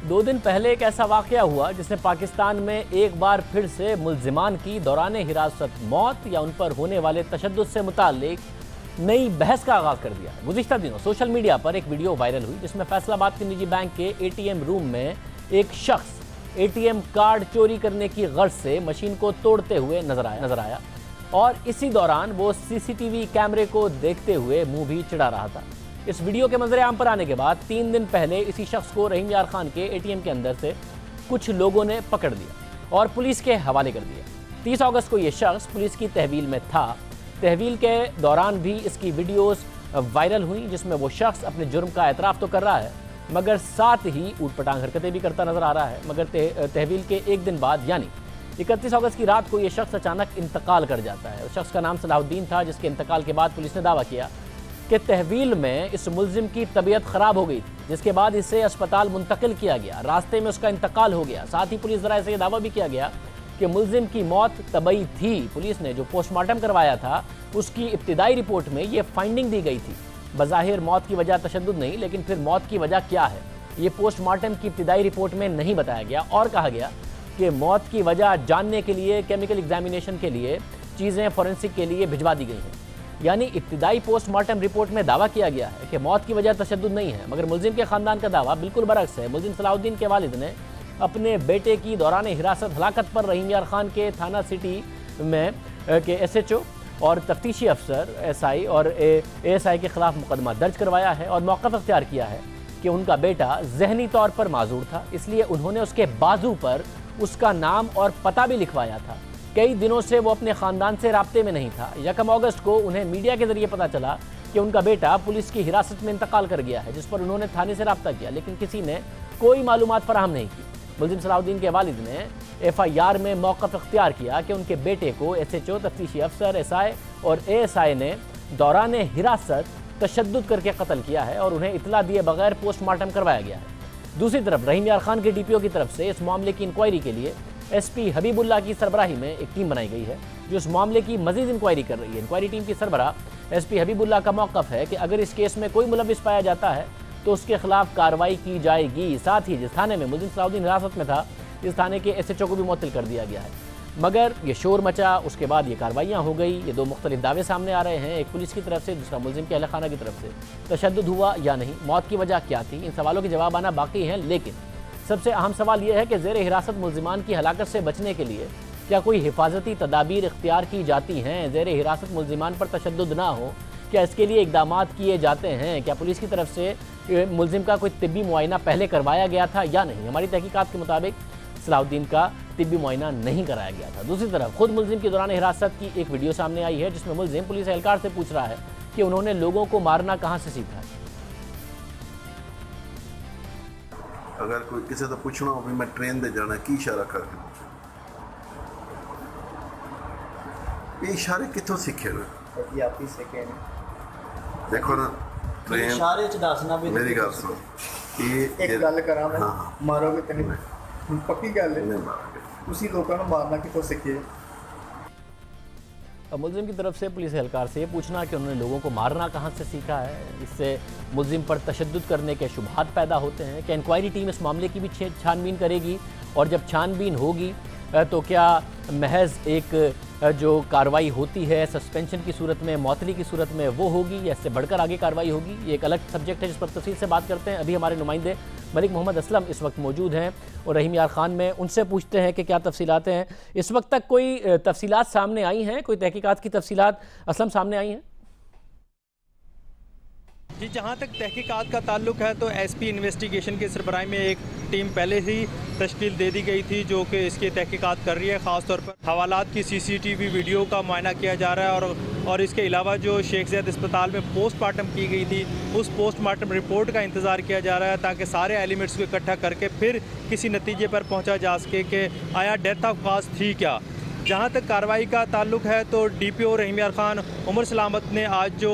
2 दिन पहले एक ऐसा वाक़या हुआ जिसने पाकिस्तान में एक बार फिर से मुल्ज़िमान की दौरान हिरासत मौत या उन पर होने वाले तशद्दुद से मुताल्लिक नई बहस का आगाज़ कर दिया। गुज़िश्ता दिनों सोशल मीडिया पर एक वीडियो वायरल हुई जिसमें फैसलाबाद के निजी बैंक के एटीएम रूम में एक शख्स एटीएम कार्ड चोरी करने की गर्ज से मशीन को तोड़ते हुए नजर आया और इसी दौरान वो सीसीटीवी कैमरे को देखते हुए मुंह भी चिढ़ा रहा था। इस वीडियो के मंजर आम पर आने के बाद 3 दिन पहले इसी शख्स को रहीम यार खान के एटीएम के अंदर से कुछ लोगों ने पकड़ लिया और पुलिस के हवाले कर दिया। 30 अगस्त को ये शख्स पुलिस की तहवील में था। तहवील के दौरान भी इसकी वीडियोस वायरल हुई जिसमें वो शख्स अपने जुर्म का एतराफ़ तो कर रहा है मगर साथ ही ऊटपटांग हरकतें भी करता नजर आ रहा है। मगर तहवील के एक दिन बाद यानी 31 अगस्त की रात को ये शख्स अचानक इंतकाल कर जाता है। उस शख्स का नाम सलाहुद्दीन था जिसके इंतकाल के बाद पुलिस ने दावा किया कि तहवील में इस मुल्जिम की तबीयत ख़राब हो गई थी जिसके बाद इसे अस्पताल मुंतकिल किया गया। रास्ते में उसका इंतकाल हो गया। साथ ही पुलिस ज़राए से यह दावा भी किया गया कि मुल्जिम की मौत तबई थी। पुलिस ने जो पोस्टमार्टम करवाया था उसकी इब्तिदाई रिपोर्ट में ये फाइंडिंग दी गई थी। बज़ाहिर मौत की वजह तशद्दुद नहीं, लेकिन फिर मौत की वजह क्या है ये पोस्टमार्टम की इब्तिदाई रिपोर्ट में नहीं बताया गया और कहा गया कि मौत की वजह जानने के लिए केमिकल एग्जामिनेशन के लिए चीज़ें फॉरेंसिक के लिए भिजवा दी गई हैं। यानी इब्तिदाई पोस्टमार्टम रिपोर्ट में दावा किया गया है कि मौत की वजह तशद्दुद नहीं है, मगर मुल्जिम के ख़ानदान का दावा बिल्कुल बरअक्स है। मुल्जिम सलाहुद्दीन के वालिद ने अपने बेटे की दौरान हिरासत हलाकत पर रहीम यार खान के थाना सिटी में के SHO और तफ्तीशी अफसर SI और ASI के ख़िलाफ़ मुकदमा दर्ज करवाया है और मौक़िफ़ अख्तियार किया है कि उनका बेटा ज़हनी तौर पर माजूर था, इसलिए उन्होंने उसके बाजू पर उसका नाम और पता भी लिखवाया था। कई दिनों से वो अपने ख़ानदान से राब्ते में नहीं था। 1 अगस्त को उन्हें मीडिया के ज़रिए पता चला कि उनका बेटा पुलिस की हिरासत में इंतकाल कर गया है, जिस पर उन्होंने थाने से रब्ता किया लेकिन किसी ने कोई मालूमात फराहम नहीं की। मुल्जिम सलाहुद्दीन के वालिद ने FIR में मौक़िफ़ अख्तियार किया कि उनके बेटे को SHO, तफ्तीशी अफसर, SI और ASI ने दौरान हिरासत तशद्दुद करके कत्ल किया है और उन्हें इतला दिए बगैर पोस्टमार्टम करवाया गया है। दूसरी तरफ रहीम यार खान के DPO की तरफ से इस मामले की इंक्वायरी के लिए SP हबीबुल्लाह की सरबराही में एक टीम बनाई गई है जो इस मामले की मजीद इंक्वायरी कर रही है। इंक्वायरी टीम की सरबराह SP हबीबुल्लाह का मौक़िफ़ है कि अगर इस केस में कोई मुलव्विस पाया जाता है तो उसके खिलाफ कार्रवाई की जाएगी। साथ ही जिस थाने में मुल्जिम सलाहुद्दीन हिरासत में था इस थाने के SHO को भी मुअत्तल कर दिया गया है। मगर ये शोर मचा, उसके बाद ये कार्रवाइयाँ हो गई। ये 2 मुख्तलिफ दावे सामने आ रहे हैं, एक पुलिस की तरफ से, दूसरा मुल्जिम के अहल खाना की तरफ से। तशद्दुद हुआ या नहीं, मौत की वजह क्या थी, इन सवालों के जवाब आना बाकी हैं। लेकिन सबसे अहम सवाल यह है कि ज़ेर हिरासत मुल्जिमान की हलाकत से बचने के लिए क्या कोई हिफाजती तदाबीर इख्तियार की जाती हैं? ज़ेर हिरासत मुल्जिमान पर तशद्दुद ना हो, क्या इसके लिए इक़दाम किए जाते हैं? क्या पुलिस की तरफ से मुल्जिम का कोई तिब्बी मुआयना पहले करवाया गया था या नहीं? हमारी तहकीकात के मुताबिक सलाहुद्दीन का तिब्बी मुआयना नहीं कराया गया था। दूसरी तरफ खुद मुल्जिम की दौरान हिरासत की एक वीडियो सामने आई है जिसमें मुल्जिम पुलिस एहलकार से पूछ रहा है कि उन्होंने लोगों को मारना कहाँ से सीखा है। अगर कोई किसी तो पूछना हो भी मैं ट्रेन दे जाना की इशारा करके ये इशारे कितों सीखे ने आप ही सीखे ने देखो ना ट्रेन इशारे च दसना भी मेरी गल सुन ये एक गल करा मैं हाँ। मारोगे तो नहीं पक्की गल है नहीं मारोगे उसी लोगों ने मारना कितों सीखे। मुल्जिम की तरफ से पुलिस एहलकार से ये पूछना कि उन्होंने लोगों को मारना कहाँ से सीखा है, इससे मुल्जिम पर तशद्दुद करने के शुबहात पैदा होते हैं। कि इंक्वायरी टीम इस मामले की भी छानबीन करेगी और जब छानबीन होगी तो क्या महज एक जो कार्रवाई होती है सस्पेंशन की सूरत में, मौतली की सूरत में, वो होगी या इससे बढ़कर आगे कार्रवाई होगी? ये एक अलग सब्जेक्ट है जिस पर तफसील से बात करते हैं। अभी हमारे नुमाइंदे मलिक मोहम्मद असलम इस वक्त मौजूद हैं और रहीम यार खान में, उनसे पूछते हैं कि क्या तफसीलात हैं। इस वक्त तक कोई तफसीलात सामने आई हैं, कोई तहकीकात की तफसीलात असलम सामने आई हैं? जी, जहाँ तक तहकीकात का ताल्लुक है तो SP इन्वेस्टिगेशन के सरबराही में एक टीम पहले ही तश्कील दे दी गई थी जो कि इसकी तहकीकात कर रही है। ख़ास तौर पर हवालात की CCTV वीडियो का मुआयना किया जा रहा है और इसके अलावा जो शेख ज़ैद अस्पताल में पोस्टमार्टम की गई थी उस पोस्टमार्टम रिपोर्ट का इंतज़ार किया जा रहा है ताकि सारे एलिमेंट्स को इकट्ठा करके फिर किसी नतीजे पर पहुँचा जा सके कि आया डेथ ऑफ काज थी क्या। जहाँ तक कार्रवाई का ताल्लुक है तो DPO रहीम यार खान उमर सलामत ने आज जो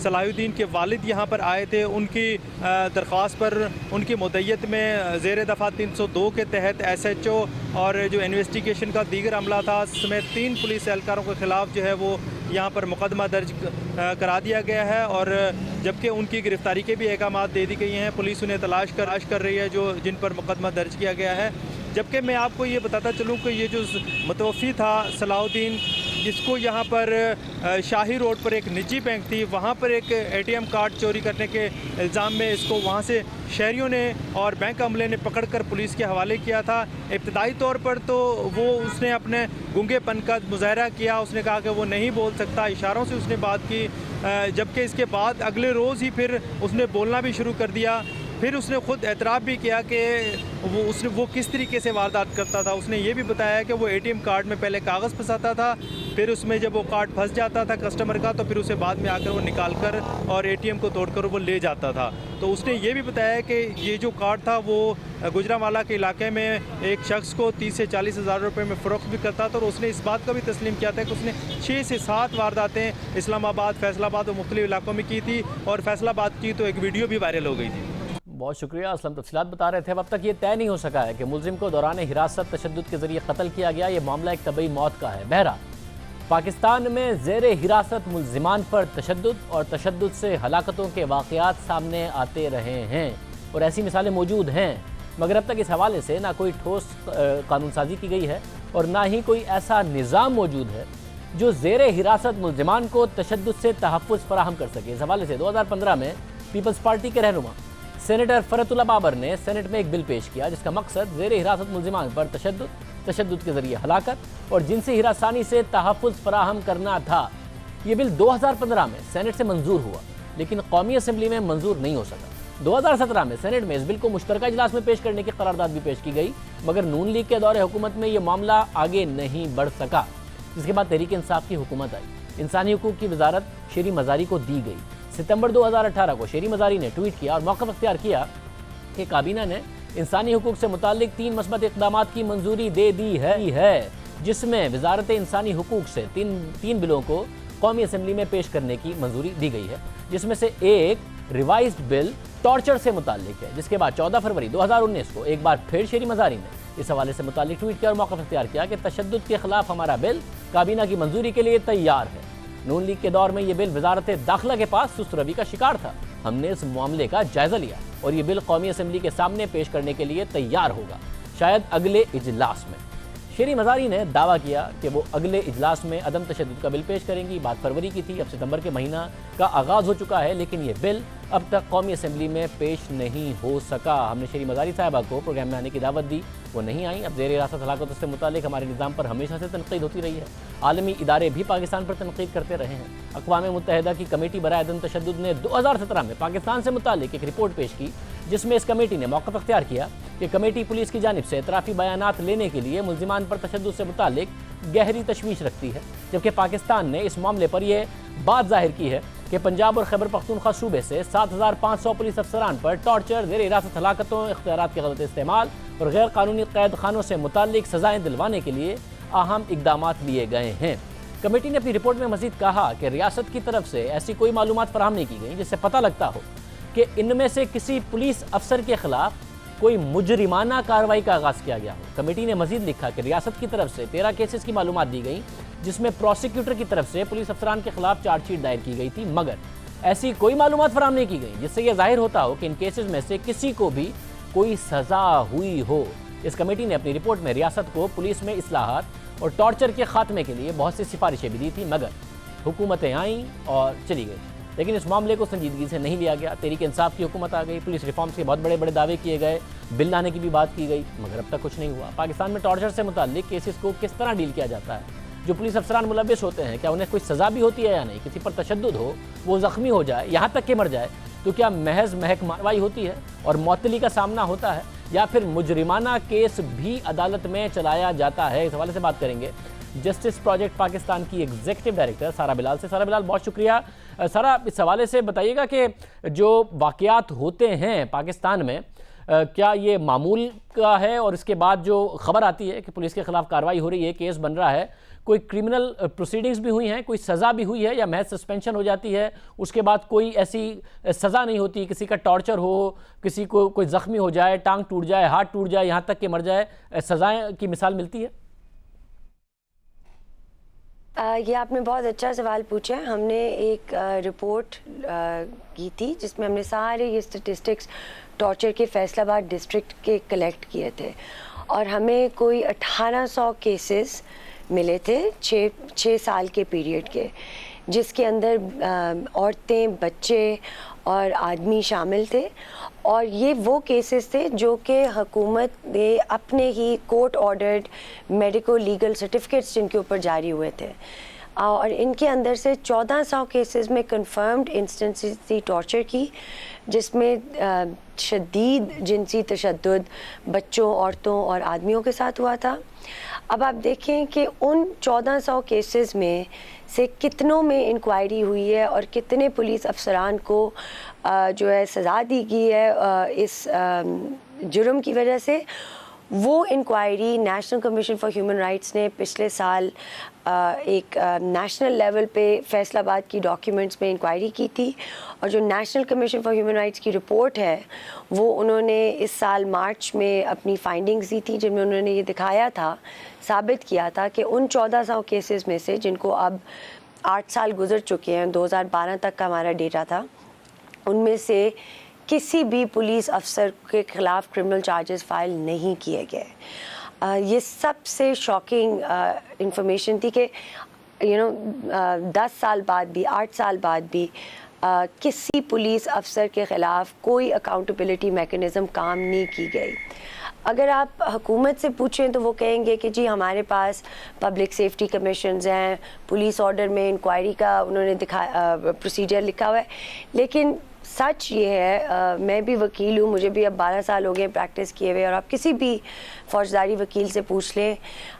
सलाहुद्दीन के वालिद यहाँ पर आए थे उनकी दरख्वास्त पर उनकी मुद्दत में ज़ेर दफ़ा 302 के तहत SHO और जो इन्वेस्टिगेशन का दीगर अमला था समेत 3 पुलिस एहलकारों के ख़िलाफ़ जो है वो यहाँ पर मुकदमा दर्ज करा दिया गया है और जबकि उनकी गिरफ्तारी के भी अहकामात दे दी गई हैं। पुलिस उन्हें तलाश कर रही है जो जिन पर मुकदमा दर्ज किया गया है। जबकि मैं आपको ये बताता चलूँ कि ये जो मुतवफ़ी था सलाउद्दीन, जिसको यहाँ पर शाही रोड पर एक निजी बैंक थी, वहाँ पर एक ATM कार्ड चोरी करने के इल्ज़ाम में इसको वहाँ से शहरियों ने और बैंक अमले ने पकड़कर पुलिस के हवाले किया था। इब्तदाई तौर पर तो उसने अपने गूंगेपन का मुज़ाहरा किया, उसने कहा कि वो नहीं बोल सकता, इशारों से उसने बात की। जबकि इसके बाद अगले रोज़ ही फिर उसने बोलना भी शुरू कर दिया। फिर उसने ख़ुद एतराफ़ भी किया कि वो किस तरीके से वारदात करता था। उसने ये भी बताया कि वो ATM कार्ड में पहले कागज़ फंसाता था, फिर उसमें जब वो कार्ड फंस जाता था कस्टमर का तो फिर उसे बाद में आकर वो निकाल कर और ATM को तोड़कर वो ले जाता था। तो उसने ये भी बताया कि ये जो कार्ड था वो गुजरांवाला के इलाके में एक शख्स को 30 से 40 हज़ार रुपये में फ़रोख्त भी करता था। और उसने इस बात का भी तस्लीम किया था कि उसने 6 से 7 वारदातें इस्लामाबाद, फैसलाबाद और मुख्तलिफ इलाकों में की थी। और फैसलाबाद की तो एक वीडियो भी वायरल हो गई थी। बहुत शुक्रिया असलम, तफसीलात बता रहे थे। अब तक ये तय नहीं हो सका है कि मुलजिम को दौरान हिरासत तशद्दुद के ज़रिए कत्ल किया गया। ये मामला एक तबई मौत का है। बहरहाल पाकिस्तान में ज़ेरे हिरासत मुलजिमान पर तशद्दुद और तशद्दुद से हलाकतों के वाक़यात सामने आते रहे हैं और ऐसी मिसालें मौजूद हैं, मगर अब तक इस हवाले से ना कोई ठोस कानून साजी की गई है और ना ही कोई ऐसा निज़ाम मौजूद है जो ज़ेरे हिरासत मुलजिमान को तशद्दुद से तहफ़्फ़ुज़ फराहम कर सके। इस हवाले से 2015 में पीपल्स पार्टी के रहनुमा सेनेटर फरतुल्ला बाबर ने सेनेट में एक बिल पेश किया जिसका मकसद ज़ेरे हिरासत मुलजिमान पर तशद्दुद के ज़रिए हलाकत और जिनसी हिरासानी से तहफ़्फ़ुज़ फराहम करना था। ये बिल 2015 में सेनेट से मंजूर हुआ लेकिन कौमी असम्बली में मंजूर नहीं हो सका। 2017 में सेनेट में इस बिल को मुश्तरका इजलास में पेश करने की करारदाद भी पेश की गई, मगर नून लीग के दौरे हुकूमत में ये मामला आगे नहीं बढ़ सका, जिसके बाद तहरीक इंसाफ की हुकूमत आई। इंसानी हकूक़ की वजारत शेरी मज़ारी को दी गई। सितंबर 2018 को शेरी मज़ारी ने ट्वीट किया और मौक़िफ़ अख्तियार किया कि काबीना ने इंसानी हकूक़ से मुताल्लिक़ 3 मस्बत इक़दामात की मंजूरी दे दी है, जिसमें वजारत इंसानी हकूक़ से तीन बिलों को कौमी असम्बली में पेश करने की मंजूरी दी गई है, जिसमें से एक रिवाइज्ड बिल टॉर्चर से मुताल्लिक़ है। जिसके बाद 14 फरवरी 2019 को एक बार फिर शेरी मज़ारी ने इस हवाले से मुताल्लिक़ ट्वीट किया और मौक़िफ़ अख्तियार किया कि तशद्दुद के ख़िलाफ़ हमारा बिल काबीना की मंजूरी के लिए तैयार है। नून लीग के दौर में ये बिल वजारत दाखिला के पास सुस्त रवि का शिकार था। हमने इस मामले का जायज़ा लिया और ये बिल कौमी असम्बली के सामने पेश करने के लिए तैयार होगा, शायद अगले इजलास में। शेरी मज़ारी ने दावा किया कि वो अगले इजलास में अदम तशद्दुद का बिल पेश करेंगी। बात फरवरी की थी, अब सितंबर के महीना का आगाज़ हो चुका है लेकिन ये बिल अब तक कौमी असम्बली में पेश नहीं हो सका। हमने शेरी मज़ारी साहिबा को प्रोग्राम में आने की दावत दी, वो नहीं आई। अब ज़ेर हिरासत हलाकतों से मुताल्लिक़ हमारे निज़ाम पर हमेशा से तनक़ीद होती रही है। आलमी इदारे भी पाकिस्तान पर तनक़ीद करते रहे हैं। अक़वाम मुत्तहिदा की कमेटी बराए अदम तशद्दुद ने 2017 में पाकिस्तान से मुताल्लिक़ एक रिपोर्ट पेश की, जिसमें इस कमेटी ने मौक़िफ़ अख्तियार किया कि कमेटी पुलिस की जानिब से एतराफ़ी बयानात लेने के लिए मुलजिमान पर तशद्दुद से मुताल्लिक़ गहरी तशवीश रखती है, जबकि पाकिस्तान ने इस मामले पर यह बात ज़ाहिर की है कि पंजाब और खैबर पख्तूनख्वा सूबे से 7500 पुलिस अफसरान पर टॉर्चर, ज़ेर हिरासत हलाकतों, इख्तियारात के गलत इस्तेमाल और गैर कानूनी कैद खानों से मुताल्लिक़ सज़ाएँ दिलवाने के लिए अहम इक़दामात लिए गए हैं। कमेटी ने अपनी रिपोर्ट में मज़ीद कहा कि रियासत की तरफ से ऐसी कोई मालूमात फराहम नहीं की गई जिससे पता लगता हो कि इनमें से किसी पुलिस अफसर के खिलाफ कोई मुजरिमाना कार्रवाई का आगाज़ किया गया हो। कमेटी ने मज़ीद लिखा कि रियासत की तरफ से 13 केसेस की मालूमात दी गई जिसमें प्रोसिक्यूटर की तरफ से पुलिस अफसरान के खिलाफ चार्जशीट दायर की गई थी, मगर ऐसी कोई मालूमात फराहम नहीं की गई जिससे यह जाहिर होता हो कि इन केसेस में से किसी को भी कोई सज़ा हुई हो। इस कमेटी ने अपनी रिपोर्ट में रियासत को पुलिस में इस्लाहात और टॉर्चर के खात्मे के लिए बहुत सी सिफारिशें भी दी थी, मगर हुकूमतें आईं और चली गई, लेकिन इस मामले को संजीदगी से नहीं लिया गया। तहरीक इंसाफ की हुकूमत आ गई, पुलिस रिफॉर्म्स के बहुत बड़े बड़े दावे किए गए, बिल लाने की भी बात की गई, मगर अब तक कुछ नहीं हुआ। पाकिस्तान में टॉर्चर से मुताल्लिक केसेस को किस तरह डील किया जाता है? जो पुलिस अफसरान मुलविस होते हैं, क्या उन्हें कोई सज़ा भी होती है या नहीं? किसी पर तशद्दुद हो, वो ज़ख्मी हो जाए, यहाँ तक कि मर जाए, तो क्या महज महक मारवाई होती है और मअतली का सामना होता है, या फिर मुजरिमाना केस भी अदालत में चलाया जाता है? इस हवाले से बात करेंगे जस्टिस प्रोजेक्ट पाकिस्तान की एग्जीक्यूटिव डायरेक्टर सारा बिलाल से। सारा बिलाल, बहुत शुक्रिया। सारा, इस हवाले से बताइएगा कि जो वाक़यात होते हैं पाकिस्तान में, क्या ये मामूल का है और इसके बाद जो खबर आती है कि पुलिस के खिलाफ कार्रवाई हो रही है, केस बन रहा है, कोई क्रिमिनल प्रोसीडिंग्स भी हुई हैं, कोई सज़ा भी हुई है, या महज सस्पेंशन हो जाती है, उसके बाद कोई ऐसी सज़ा नहीं होती? किसी का टॉर्चर हो, किसी को कोई ज़ख्मी हो जाए, टांग टूट जाए, हाथ टूट जाए, यहाँ तक कि मर जाए, सज़ाएँ की मिसाल मिलती है? یہ آپ نے بہت اچھا سوال پوچھا ہے. ہم نے ایک رپورٹ کی تھی جس میں ہم نے سارے یہ اسٹیٹسٹکس ٹارچر کے فیصل آباد ڈسٹرکٹ کے کلیکٹ کیے تھے, اور ہمیں کوئی 1800 کیسز ملے تھے 6 سال کے پیریڈ کے, جس کے اندر عورتیں, بچے اور آدمی شامل تھے. اور یہ وہ کیسز تھے جو کہ حکومت نے اپنے ہی court ordered medico legal certificates جن کے اوپر جاری ہوئے تھے, اور ان کے اندر سے 1400 کیسز میں کنفرمڈ انسٹنسز تھی ٹارچر کی, جس میں شدید جنسی تشدد بچوں, عورتوں اور آدمیوں کے ساتھ ہوا تھا. اب آپ دیکھیں کہ ان 1400 کیسز میں سے کتنوں میں انکوائری ہوئی ہے اور کتنے پولیس افسران کو جو ہے سزا دی گئی ہے اس جرم کی وجہ سے. وہ inquiry national commission for human rights نے پچھلے سال ایک نیشنل لیول پہ فیصل آباد کی ڈاکیومنٹس میں انکوائری کی تھی, اور جو national commission for human rights کی رپورٹ ہے وہ انہوں نے اس سال مارچ میں اپنی فائنڈنگز دی تھی, جن میں انہوں نے یہ دکھایا تھا, ثابت کیا تھا کہ ان 1400 کیسز میں سے جن کو اب 8 سال گزر چکے ہیں, 2012 تک کا ہمارا ڈیٹا تھا, ان میں سے کسی بھی پولیس افسر کے خلاف کرمنل چارجز فائل نہیں کیے گئے. یہ سب سے شاکنگ انفارمیشن تھی کہ 10 سال بعد بھی, 8 سال بعد بھی کسی پولیس افسر کے خلاف کوئی اکاؤنٹیبلٹی میکنزم کام نہیں کی گئی. اگر آپ حکومت سے پوچھیں تو وہ کہیں گے کہ جی ہمارے پاس پبلک سیفٹی کمیشنز ہیں, پولیس آرڈر میں انکوائری کا انہوں نے پروسیجر لکھا ہوا ہے. لیکن سچ یہ ہے, میں بھی وکیل ہوں, مجھے بھی اب 12 سال ہو گئے پریکٹس کیے ہوئے, اور آپ کسی بھی فوجداری وکیل سے پوچھ لیں,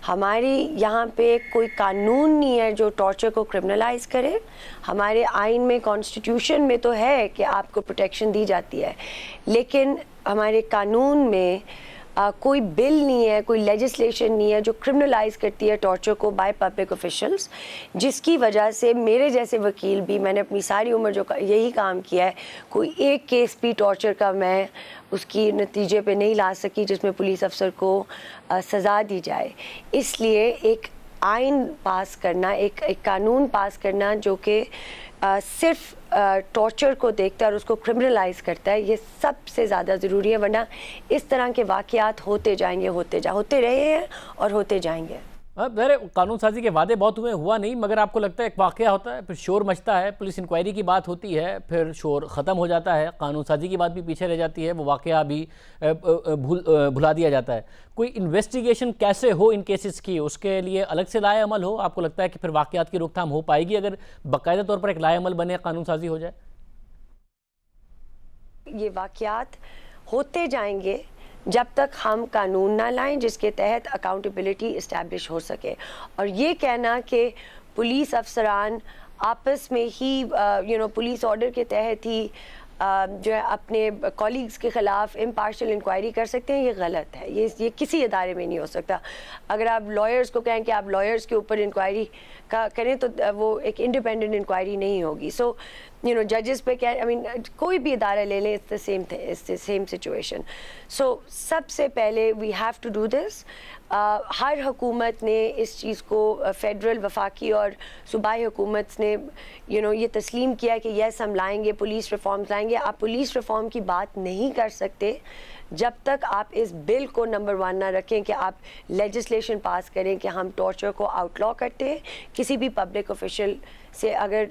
ہماری یہاں پہ کوئی قانون نہیں ہے جو ٹارچر کو کرمنلائز کرے. ہمارے آئین میں, کانسٹیٹیوشن میں تو ہے کہ آپ کو پروٹیکشن دی جاتی ہے, لیکن ہمارے قانون میں کوئی بل نہیں ہے, کوئی لیجسلیشن نہیں ہے جو کرمنلائز کرتی ہے ٹارچر کو بائی پبلک آفیشلز, جس کی وجہ سے میرے جیسے وکیل بھی, میں نے اپنی ساری عمر جو یہی کام کیا ہے, کوئی ایک کیس بھی ٹارچر کا میں اس کی نتیجے پہ نہیں لا سکی جس میں پولیس افسر کو سزا دی جائے. اس لیے ایک آئین پاس کرنا, ایک قانون پاس کرنا جو کہ صرف ٹارچر کو دیکھتا ہے اور اس کو کرمنلائز کرتا ہے, یہ سب سے زیادہ ضروری ہے, ورنہ اس طرح کے واقعات ہوتے جائیں گے, ہوتے رہے ہیں اور ہوتے جائیں گے. ظاہر قانون سازی کے وعدے بہت ہوئے, ہوا نہیں, مگر آپ کو لگتا ہے ایک واقعہ ہوتا ہے, پھر شور مچتا ہے, پولیس انکوائری کی بات ہوتی ہے, پھر شور ختم ہو جاتا ہے, قانون سازی کی بات بھی پیچھے رہ جاتی ہے, وہ واقعہ بھی بھلا دیا جاتا ہے. کوئی انویسٹیگیشن کیسے ہو ان کیسز کی, اس کے لیے الگ سے لائے عمل ہو؟ آپ کو لگتا ہے کہ پھر واقعات کی روک تھام ہو پائے گی اگر باقاعدہ طور پر ایک لائے عمل بنے, قانون سازی ہو جائے؟ یہ واقعات ہوتے جائیں گے جب تک ہم قانون نہ لائیں جس کے تحت اکاؤنٹیبلٹی اسٹیبلش ہو سکے. اور یہ کہنا کہ پولیس افسران آپس میں ہی پولیس آرڈر کے تحت ہی جو ہے اپنے کولیگز کے خلاف امپارشل انکوائری کر سکتے ہیں, یہ غلط ہے. یہ کسی ادارے میں نہیں ہو سکتا. اگر آپ لائرز کو کہیں کہ آپ لائرز کے اوپر انکوائری کریں تو وہ ایک انڈیپینڈنٹ انکوائری نہیں ہوگی. سو ججز پہ کوئی بھی ادارہ لے لیں, it's the same situation. سو سب سے پہلے we have to do this. ہر حکومت نے اس چیز کو, فیڈرل, وفاقی اور صوبائی حکومت نے یہ تسلیم کیا کہ یس ہم لائیں گے, پولیس ریفارمز لائیں گے. آپ پولیس ریفارم کی بات نہیں کر سکتے جب تک آپ اس بل کو نمبر 1 نہ رکھیں کہ آپ لیجسلیشن پاس کریں کہ ہم ٹارچر کو آؤٹ لا کرتے ہیں. کسی بھی پبلک آفیشل سے اگر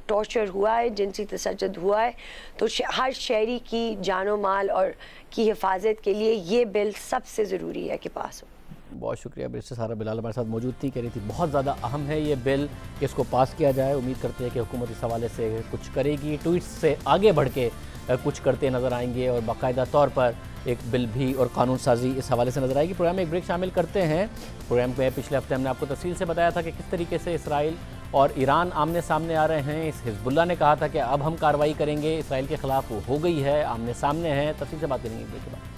ٹارچر ہوا ہے, جنسی تشدد ہوا ہے, تو ہر شہری کی جان و مال اور کی حفاظت کے لیے یہ بل سب سے ضروری ہے کہ پاس ہو. بہت شکریہ. بیرسٹر سارہ بلال ہمارے ساتھ موجود تھی, کہہ رہی تھی بہت زیادہ اہم ہے یہ بل کہ اس کو پاس کیا جائے. امید کرتے ہیں کہ حکومت اس حوالے سے کچھ کرے گی, ٹویٹس سے آگے بڑھ کے کچھ کرتے نظر آئیں گے, اور باقاعدہ طور پر ایک بل بھی اور قانون سازی اس حوالے سے نظر آئے گی. پروگرام میں ایک بریک شامل کرتے ہیں. پروگرام میں پچھلے ہفتے ہم نے آپ کو تفصیل سے بتایا تھا کہ کس طریقے سے اسرائیل اور ایران آمنے سامنے آ رہے ہیں. اس حزب اللہ نے کہا تھا کہ اب ہم کارروائی کریں گے اسرائیل کے خلاف, وہ ہو گئی ہے, آمنے سامنے ہیں. تفصیل سے بات کریں گے بریک کے بعد.